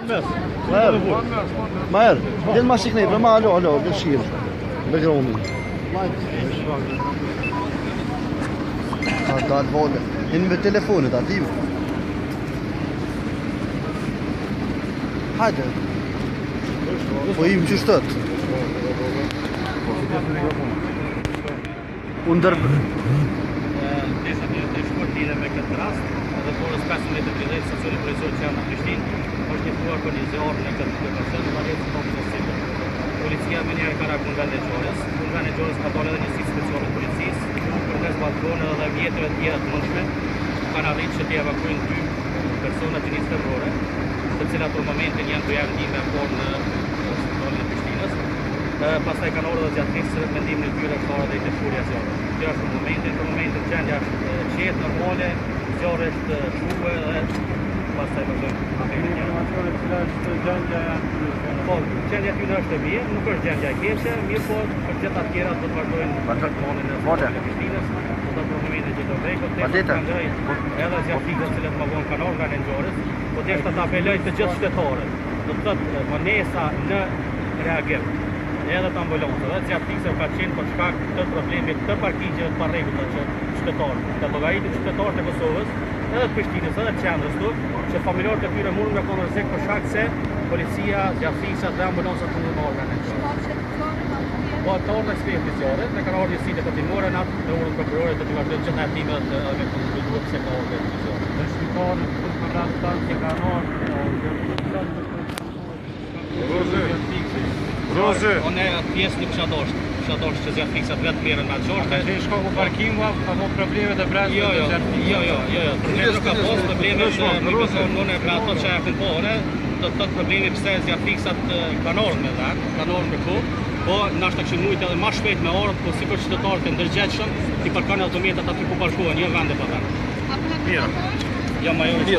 Ma herë, del ma shiknejpër, ma alo, del shirë. Dhe gronin. Ta të vode. Hinë me telefonit, atim. Hajde. Po im që shtët. Unë Desa të shkurt lidhe me këtë rast, edhe të orës 15 të bridhejt stacioni policor që janë në Prishtinë, është njëftuar për një zjarë në këtë person, në marrjet së topës e sipër. Policia me njerë ka rakë në vend e Gjorës. Në vend e Gjorës ka dalë edhe njësi speciale policisë, për mes balkonë edhe mjetëve tjera të mundshme, kanë arritë që të evakuojnë 2 persona të njësë terrore, të cilat për momentin janë të javë ndime akor në spitalin e Prishtinës. Pastaj kanë ardhur zgjatësisë mendimin e tyre fare dhe i të furja zjarrit. Kjo është për momentin gjendja është qetë, normale, zjarri është shuve dhe pastaj vazhdojmë. Informacione cila është gjendja Po, gjendja tyre është e mirë, nuk është gjendja e keqe, mirë po për gjitha të tjera do të vazhdojnë planin e spitalin e Prishtinës, do të për momentin që do vrekot, edhe zjarfikët cilët më vonë kanë ardhur nga Gjorës, po deshta të apeloj të gjithë shtetarët, do të thotë vonesa në reagim. Edhe të ambulancëve, zjarfikse ka qenë për shkak të problemit të parkigjeve të parregullta që shtetarët, të llogaritë shtetarët e Kosovës, edhe të Prishtinës, edhe të qendrës këtu, që familjarët e tyre mundën nga konë rrezik për shkak se policia, zjarfiksa dhe ambulancat mundën nga organet e tyre. Po të ardhur ekspertë zjarrit, ne kanë ardhur njësitë hetimore natë në urën prokurore të vazhdojnë gjithë hetimet me konsultuar pse ka ardhur zjarri. Në shpitalin e këtë rrastan që kanë ardhur Roze. Unë pjesë nuk kisha dashur që zjarfikësat vetë merren me atë çorte. Që shko ku parkingu ka mo probleme të brendshme të zjarfikut. Jo. Probleme nuk ka pas, probleme unë pra ato që ja kompore, do të thotë problemi pse zjarfikësat kanë ardhur me dhënë, kanë ardhur me kohë, po nashta kishin mujtë edhe më shpejt me ardhur, po sikur qytetarët e ndërgjegjshëm ti parkojnë autometat aty ku bashkohen, jo vende pa vend. Mirë. Ja, majori.